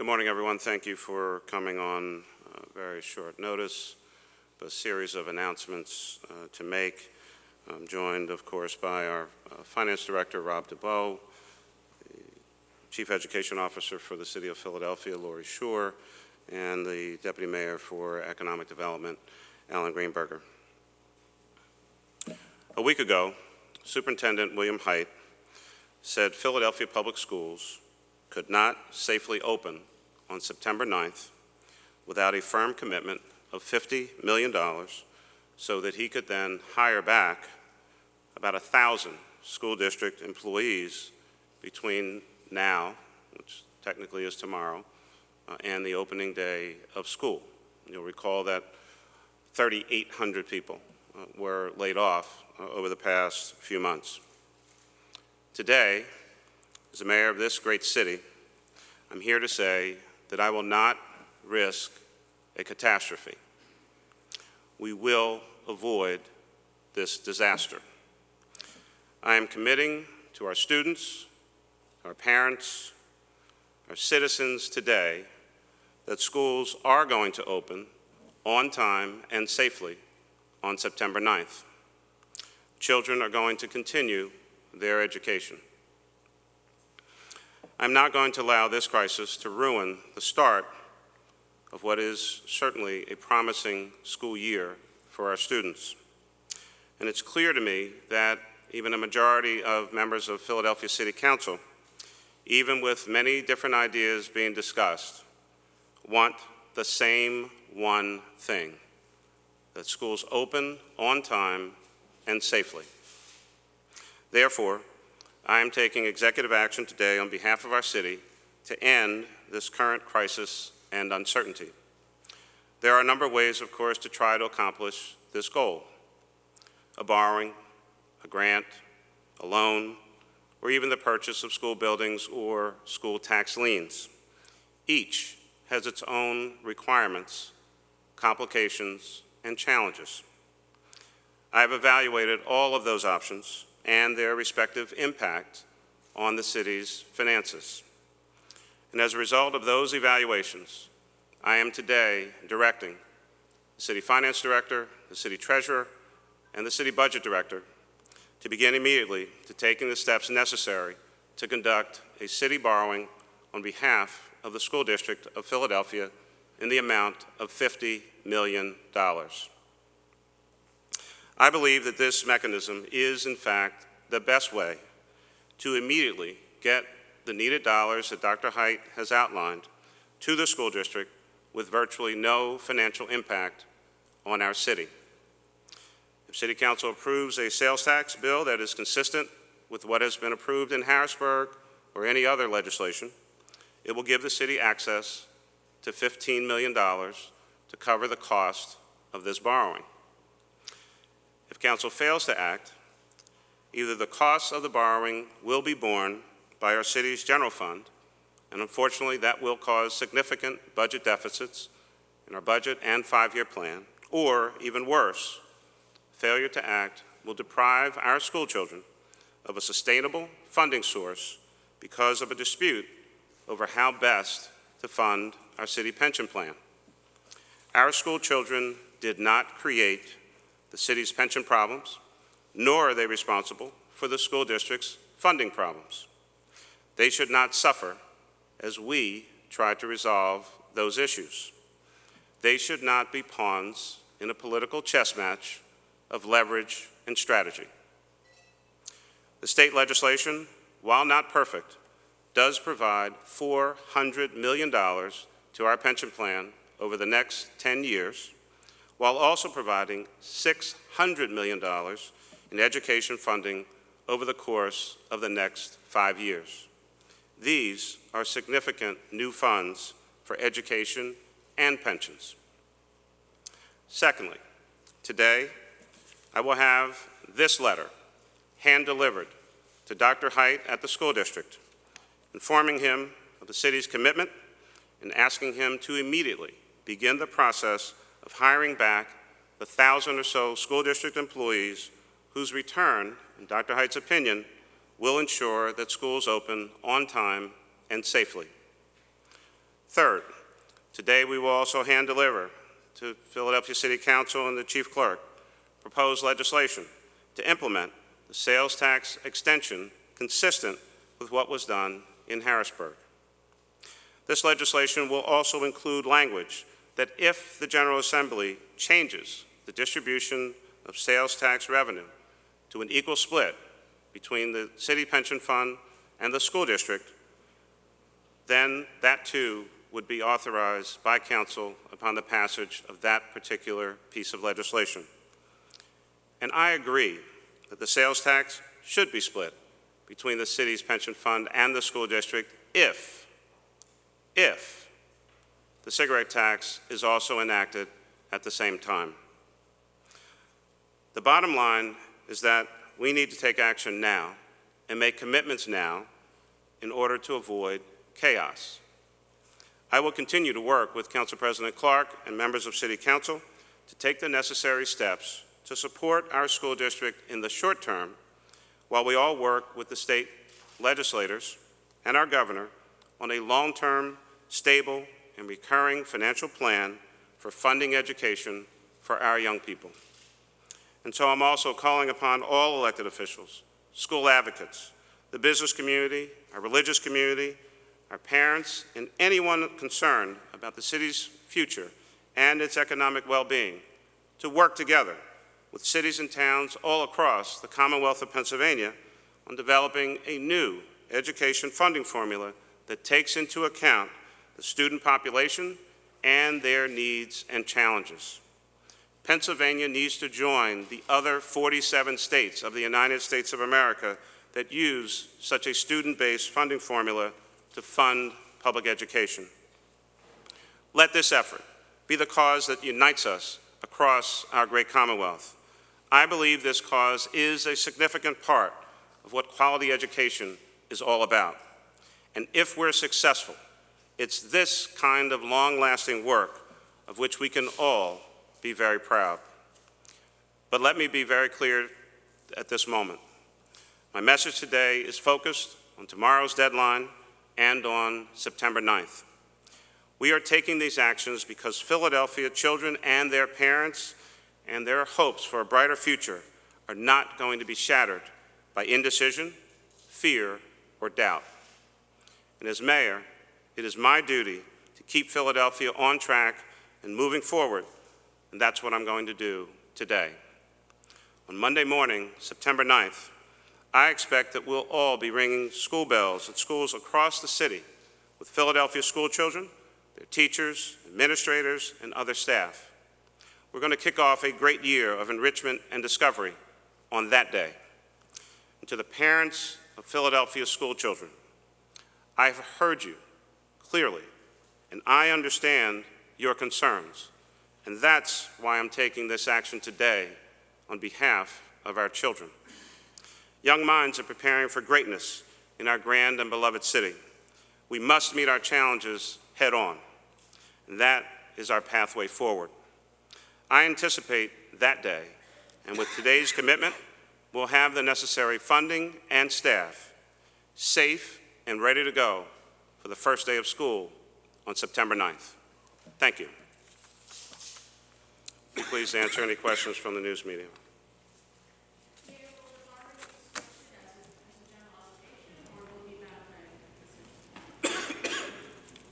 Good morning, everyone. Thank you for coming on very short notice. A series of announcements to make. I'm joined, of course, by our Finance Director, Rob DeBow, the Chief Education Officer for the City of Philadelphia, Lori Shore, and the Deputy Mayor for Economic Development, Alan Greenberger. A week ago, Superintendent William Hite said Philadelphia Public Schools could not safely open on September 9th without a firm commitment of $50 million so that he could then hire back about 1,000 school district employees between now, which technically is tomorrow, and the opening day of school. You'll recall that 3,800 people were laid off over the past few months. Today, as the mayor of this great city, I'm here to say that I will not risk a catastrophe. We will avoid this disaster. I am committing to our students, our parents, our citizens today that schools are going to open on time and safely on September 9th. Children are going to continue their education. I'm not going to allow this crisis to ruin the start of what is certainly a promising school year for our students. And it's clear to me that even a majority of members of Philadelphia City Council, even with many different ideas being discussed, want the same one thing: that schools open on time and safely. Therefore, I am taking executive action today on behalf of our city to end this current crisis and uncertainty. There are a number of ways, of course, to try to accomplish this goal: a borrowing, a grant, a loan, or even the purchase of school buildings or school tax liens. Each has its own requirements, complications, and challenges. I have evaluated all of those options and their respective impact on the city's finances. And as a result of those evaluations, I am today directing the City Finance Director, the City Treasurer, and the City Budget Director to begin immediately to taking the steps necessary to conduct a city borrowing on behalf of the School District of Philadelphia in the amount of $50 million. I believe that this mechanism is, in fact, the best way to immediately get the needed dollars that Dr. Hite has outlined to the school district with virtually no financial impact on our city. If City Council approves a sales tax bill that is consistent with what has been approved in Harrisburg or any other legislation, it will give the city access to $15 million to cover the cost of this borrowing. If Council fails to act, either the costs of the borrowing will be borne by our city's general fund, and unfortunately that will cause significant budget deficits in our budget and five-year plan, or even worse, failure to act will deprive our school children of a sustainable funding source because of a dispute over how best to fund our city pension plan. Our school children did not create the city's pension problems, nor are they responsible for the school district's funding problems. They should not suffer as we try to resolve those issues. They should not be pawns in a political chess match of leverage and strategy. The state legislation, while not perfect, does provide $400 million to our pension plan over the next 10 years, while also providing $600 million in education funding over the course of the next 5 years. These are significant new funds for education and pensions. Secondly, today I will have this letter hand-delivered to Dr. Hite at the school district, informing him of the city's commitment and asking him to immediately begin the process of hiring back the 1,000 or so school district employees whose return, in Dr. Hite's opinion, will ensure that schools open on time and safely. Third, today we will also hand deliver to Philadelphia City Council and the Chief Clerk proposed legislation to implement the sales tax extension consistent with what was done in Harrisburg. This legislation will also include language that if the General Assembly changes the distribution of sales tax revenue to an equal split between the city pension fund and the school district, then that too would be authorized by council upon the passage of that particular piece of legislation. And I agree that the sales tax should be split between the city's pension fund and the school district if the cigarette tax is also enacted at the same time. The bottom line is that we need to take action now and make commitments now in order to avoid chaos. I will continue to work with Council President Clark and members of City Council to take the necessary steps to support our school district in the short term while we all work with the state legislators and our governor on a long-term, stable, and recurring financial plan for funding education for our young people. And so I'm also calling upon all elected officials, school advocates, the business community, our religious community, our parents, and anyone concerned about the city's future and its economic well-being to work together with cities and towns all across the Commonwealth of Pennsylvania on developing a new education funding formula that takes into account the student population and their needs and challenges. Pennsylvania needs to join the other 47 states of the United States of America that use such a student-based funding formula to fund public education. Let this effort be the cause that unites us across our great Commonwealth. I believe this cause is a significant part of what quality education is all about. And if we're successful, it's this kind of long-lasting work of which we can all be very proud. But let me be very clear at this moment. My message today is focused on tomorrow's deadline and on September 9th. We are taking these actions because Philadelphia children and their parents and their hopes for a brighter future are not going to be shattered by indecision, fear, or doubt. And as mayor, it is my duty to keep Philadelphia on track and moving forward, and that's what I'm going to do today. On Monday morning, September 9th, I expect that we'll all be ringing school bells at schools across the city with Philadelphia school children, their teachers, administrators, and other staff. We're going to kick off a great year of enrichment and discovery on that day. And to the parents of Philadelphia school children, I've heard you clearly, and I understand your concerns, and that's why I'm taking this action today on behalf of our children. Young minds are preparing for greatness in our grand and beloved city. We must meet our challenges head on, and that is our pathway forward. I anticipate that day, and with today's commitment, we'll have the necessary funding and staff safe and ready to go for the first day of school on September 9th. Thank you. Please answer any questions from the news media.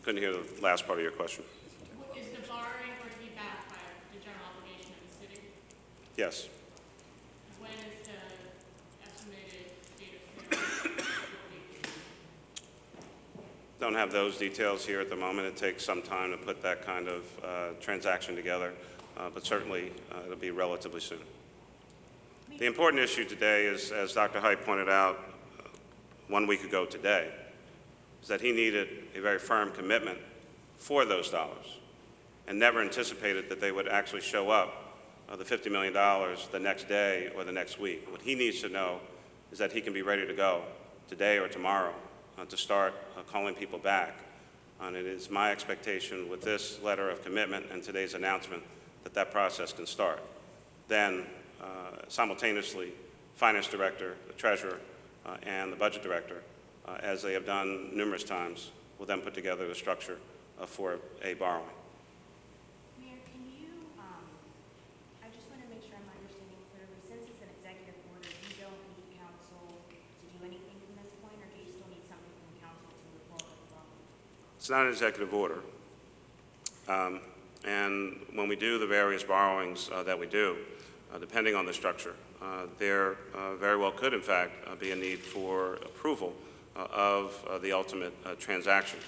Couldn't hear the last part of your question. Is the borrowing going to be backed by the general obligation of the city? Yes. When is the estimated date of sale? Don't have those details here at the moment. It takes some time to put that kind of transaction together, but certainly it'll be relatively soon. The important issue today is, as Dr. Hite pointed out 1 week ago today, is that he needed a very firm commitment for those dollars and never anticipated that they would actually show up, the $50 million, the next day or the next week. What he needs to know is that he can be ready to go today or tomorrow to start calling people back. And it is my expectation with this letter of commitment and today's announcement that that process can start. Then, simultaneously, Finance Director, the Treasurer, and the Budget Director, as they have done numerous times, will then put together the structure for a borrowing. Mayor, can you, I just want to make sure I'm understanding clearly. Since it's an executive order, you don't need council to do anything from this point, or do you still need something from the council to move forward with the borrowing? It's not an executive order. And when we do the various borrowings that we do, depending on the structure, there very well could, in fact, be a need for approval of the ultimate transaction.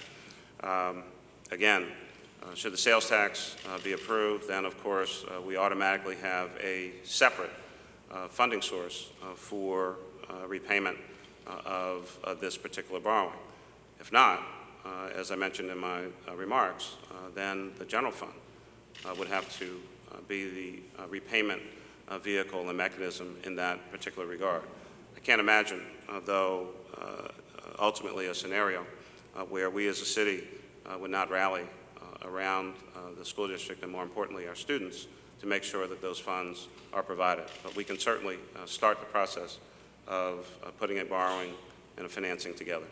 Again, should the sales tax be approved, then of course we automatically have a separate funding source for repayment of this particular borrowing. If not, as I mentioned in my remarks, then the general fund would have to be the repayment vehicle and mechanism in that particular regard. I can't imagine, though, ultimately a scenario where we as a city would not rally around the school district and, more importantly, our students to make sure that those funds are provided. But we can certainly start the process of putting a borrowing and a financing together.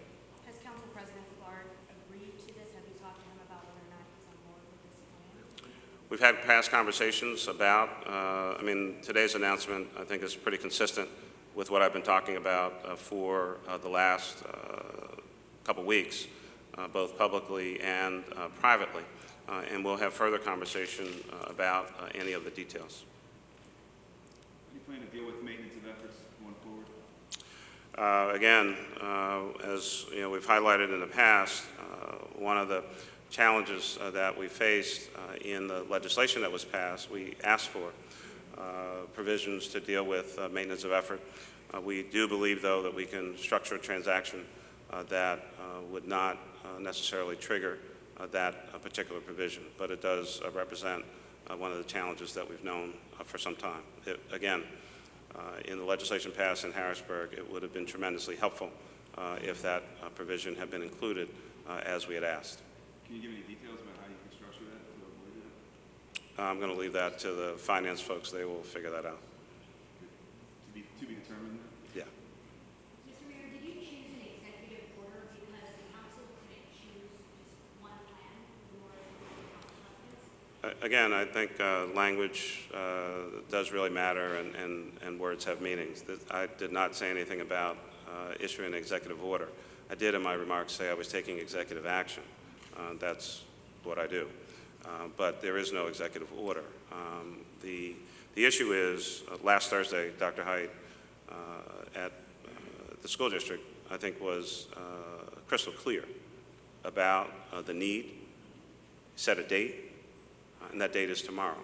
Has Council President Clark agreed to this? Have you talked to him about whether or not he's on board with this plan? We've had past conversations about, I mean, today's announcement, I think, is pretty consistent with what I've been talking about for the last couple weeks, both publicly and privately. And we'll have further conversation about any of the details. Do you plan to deal with maintenance of efforts going forward? Again, as you know, we've highlighted in the past, one of the challenges that we faced in the legislation that was passed, we asked for provisions to deal with maintenance of effort. We do believe, though, that we can structure a transaction that would not necessarily trigger that particular provision, but it does represent one of the challenges that we've known for some time. Again, in the legislation passed in Harrisburg, it would have been tremendously helpful if that provision had been included as we had asked. Can you give any details about how you can structure that to avoid that? I'm going to leave that to the finance folks. They will figure that out. To be determined then? Yeah. Mr. Mayor, did you choose an executive order because the council couldn't choose just one plan for the council? Again, I think language does really matter, and words have meanings. I did not say anything about issuing an executive order. I did in my remarks say I was taking executive action. That's what I do. But there is no executive order. The issue is, last Thursday, Dr. Hite at the school district, I think, was crystal clear about the need, set a date, and that date is tomorrow.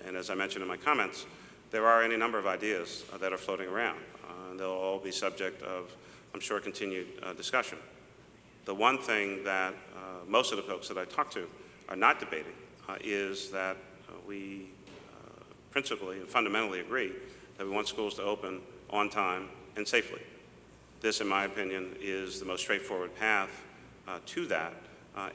And as I mentioned in my comments, there are any number of ideas that are floating around. And they'll all be subject of, I'm sure, continued discussion. The one thing that most of the folks that I talk to are not debating is that we principally and fundamentally agree that we want schools to open on time and safely. This, in my opinion, is the most straightforward path to that,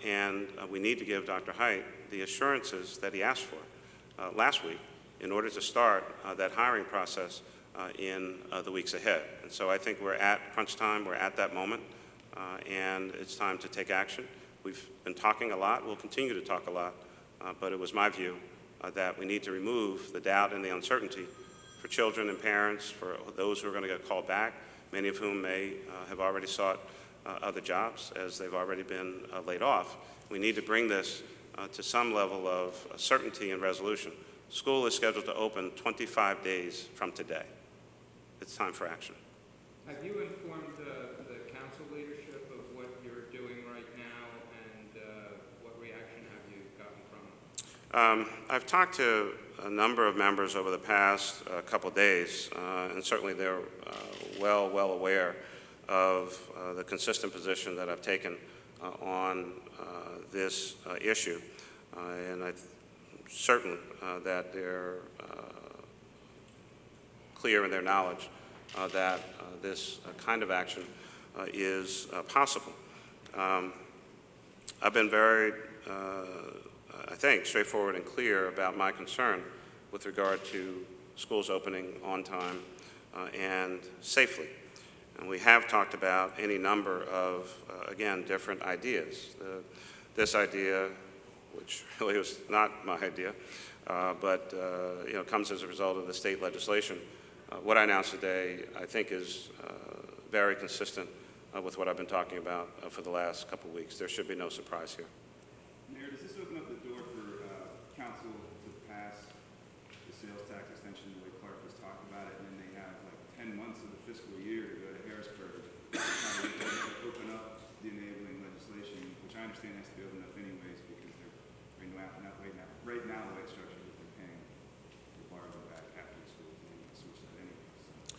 and we need to give Dr. Hite the assurances that he asked for last week in order to start that hiring process in the weeks ahead. And so I think we're at crunch time, we're at that moment, and it's time to take action. We've been talking a lot, we'll continue to talk a lot, but it was my view that we need to remove the doubt and the uncertainty for children and parents, for those who are going to get called back, many of whom may have already sought other jobs as they've already been laid off. We need to bring this to some level of certainty and resolution. School is scheduled to open 25 days from today. It's time for action. Have you informed the council leadership of what you're doing right now, and what reaction have you gotten from them? I've talked to a number of members over the past couple days, and certainly they're well aware of the consistent position that I've taken on this issue, and I'm certain that they're clear in their knowledge that this kind of action is possible. I've been very, I think, straightforward and clear about my concern with regard to schools opening on time and safely. And we have talked about any number of, again, different ideas. this idea, which really was not my idea, but comes as a result of the state legislation. What I announced today, I think, is very consistent with what I've been talking about for the last couple of weeks. There should be no surprise here. Mayor, does this open up the door for council to pass the sales tax extension the way Clark was talking about it, and then they have like 10 months of the fiscal year to go to Harrisburg to open up the enabling legislation, which I understand has to be opened up anyways because they're right now the way it's structured is they're paying the borrower back after the school and they switch that anyways. So.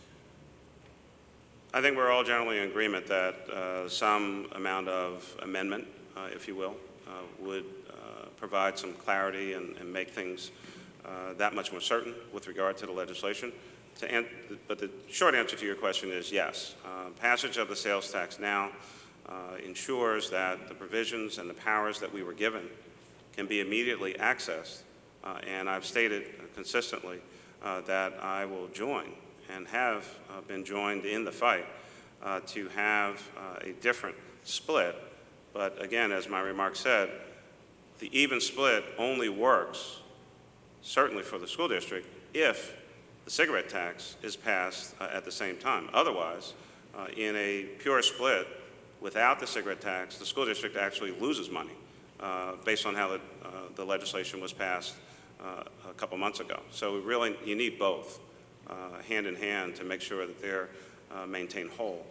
I think we're all generally in agreement that some amount of amendment, if you will, would provide some clarity and make things that much more certain with regard to the legislation. But the short answer to your question is yes. Passage of the sales tax now ensures that the provisions and the powers that we were given can be immediately accessed. And I've stated consistently that I will join and have been joined in the fight to have a different split. But again, as my remark said, the even split only works, certainly for the school district, if the cigarette tax is passed at the same time. Otherwise, in a pure split without the cigarette tax, the school district actually loses money based on how the legislation was passed a couple months ago. So really, you need both hand in hand to make sure that they're maintained whole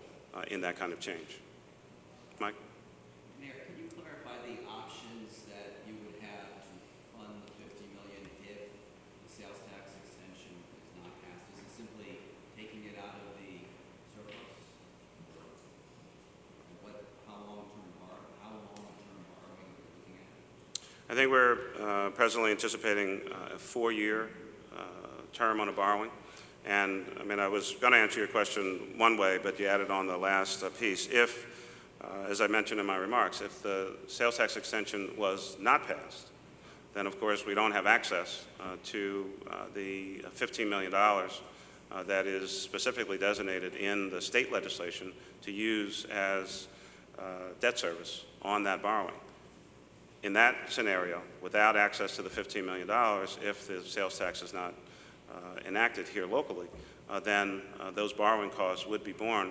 in that kind of change. Mike? Mayor, could you clarify the options that you would have to fund the $50 million if the sales tax extension is not passed? Is it simply taking it out of the surplus? How long-term borrowing are we looking at? I think we're presently anticipating a 4-year term on a borrowing. And I mean, I was going to answer your question one way, but you added on the last piece. If, as I mentioned in my remarks, if the sales tax extension was not passed, then of course we don't have access to the $15 million that is specifically designated in the state legislation to use as debt service on that borrowing. In that scenario, without access to the $15 million, if the sales tax is not enacted here locally, then those borrowing costs would be borne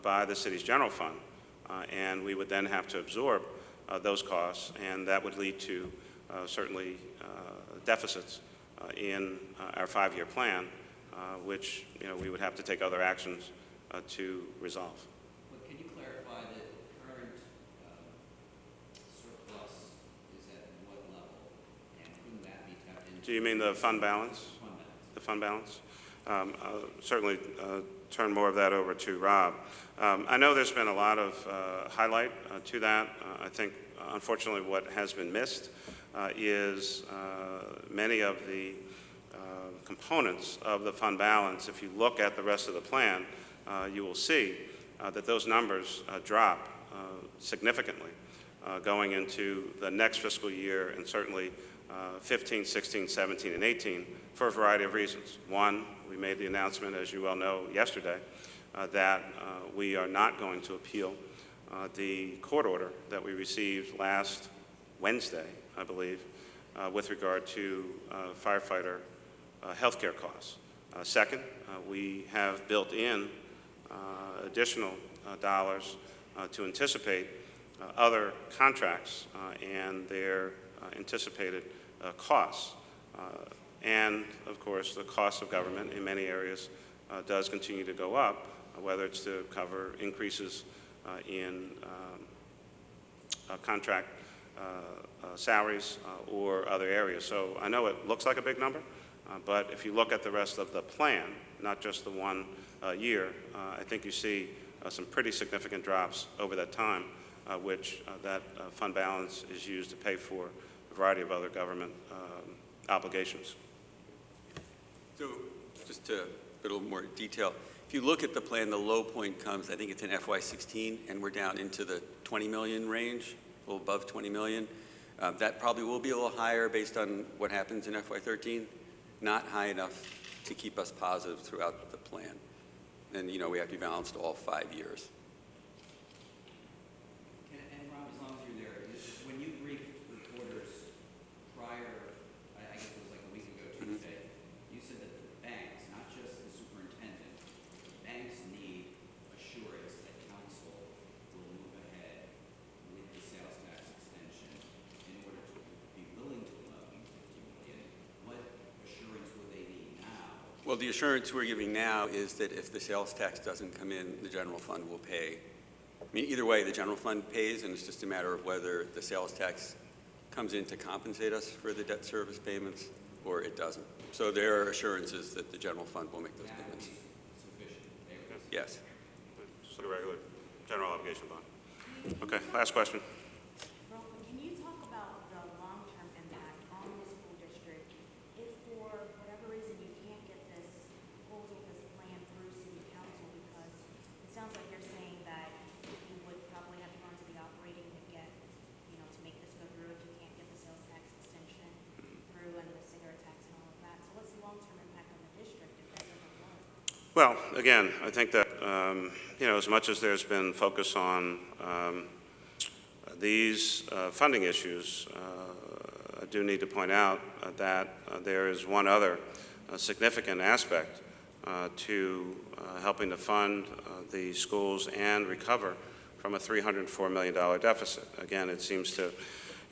by the city's general fund, and we would then have to absorb those costs, and that would lead to certainly deficits in our 5-year plan, which we would have to take other actions to resolve. But can you clarify that the current surplus is at what level, and couldn't that be tapped into? Do you mean the fund balance? The fund balance? I'll certainly turn more of that over to Rob. I know there's been a lot of highlight to that. I think, unfortunately, what has been missed is many of the components of the fund balance. If you look at the rest of the plan, you will see that those numbers drop significantly going into the next fiscal year, and certainly 15, 16, 17, and 18 for a variety of reasons. One, we made the announcement, as you well know, yesterday that we are not going to appeal the court order that we received last Wednesday, I believe, with regard to firefighter health care costs. Second, we have built in additional dollars to anticipate other contracts and their anticipated costs. And, of course, the cost of government in many areas does continue to go up, whether it's to cover increases in contract salaries or other areas. So I know it looks like a big number, but if you look at the rest of the plan, not just the 1 year, I think you see some pretty significant drops over that time, which that fund balance is used to pay for a variety of other government obligations. So just to put a little more detail, if you look at the plan, the low point comes, I think it's in FY16, and we're down into the 20 million range, a little above 20 million. That probably will be a little higher based on what happens in FY13, not high enough to keep us positive throughout the plan. And, we have to be balanced all 5 years. And Rob, as long as you're there, when you Well, the assurance we're giving now is that if the sales tax doesn't come in, the general fund will pay. I mean, either way, the general fund pays, and it's just a matter of whether the sales tax comes in to compensate us for the debt service payments or it doesn't. So there are assurances that the general fund will make those payments. Sufficient. Yes. Just like a regular general obligation bond. Okay, last question. Real quick, can you talk about the long-term impact on the school district if for whatever reason you can't get this proposal, this plan through city council? Because it sounds like you're saying that you would probably have to go into the operating to get, to make this go through if you can't get the sales tax extension through and the cigarette tax and all of that. So what's the long-term impact on the district if that doesn't work? Well, again, I think that, as much as there's been focus on these funding issues, I do need to point out that there is one other significant aspect to helping to fund the schools and recover from a $304 million deficit. Again, it seems to,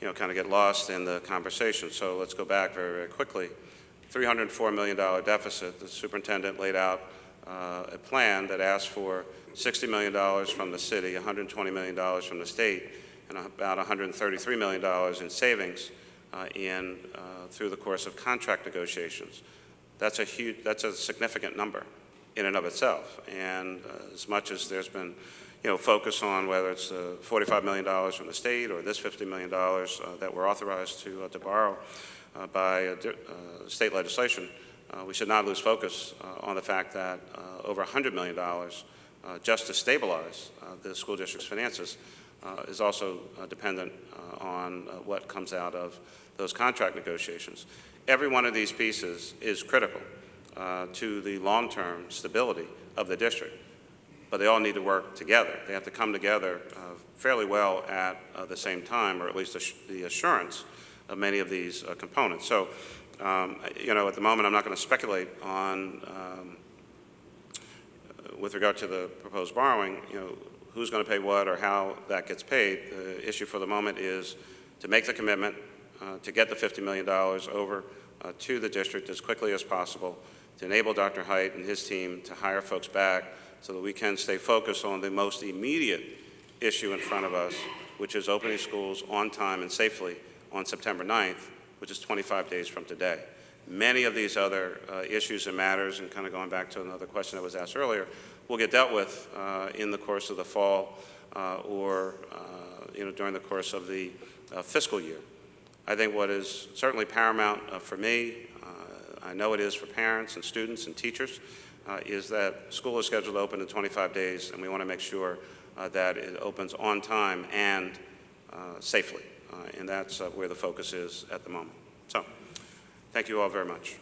kind of get lost in the conversation. So let's go back very, very quickly. $304 million deficit, the superintendent laid out a plan that asked for $60 million from the city, $120 million from the state, and about $133 million in savings through the course of contract negotiations. That's a significant number in and of itself. And as much as there's been, focus on whether it's $45 million from the state or this $50 million that we're authorized to borrow by state legislation, we should not lose focus on the fact that over $100 million just to stabilize the school district's finances is also dependent on what comes out of those contract negotiations. Every one of these pieces is critical to the long-term stability of the district, but they all need to work together. They have to come together fairly well at the same time, or at least the assurance of many of these components. So, at the moment, I'm not going to speculate on, with regard to the proposed borrowing, who's going to pay what or how that gets paid. The issue for the moment is to make the commitment to get the $50 million over to the district as quickly as possible, to enable Dr. Hite and his team to hire folks back so that we can stay focused on the most immediate issue in front of us, which is opening schools on time and safely on September 9th, which is 25 days from today. Many of these other issues and matters, and kind of going back to another question that was asked earlier, will get dealt with in the course of the fall or during the course of the fiscal year. I think what is certainly paramount for me, I know it is for parents and students and teachers, is that school is scheduled to open in 25 days, and we want to make sure that it opens on time and safely. And that's where the focus is at the moment. So, thank you all very much.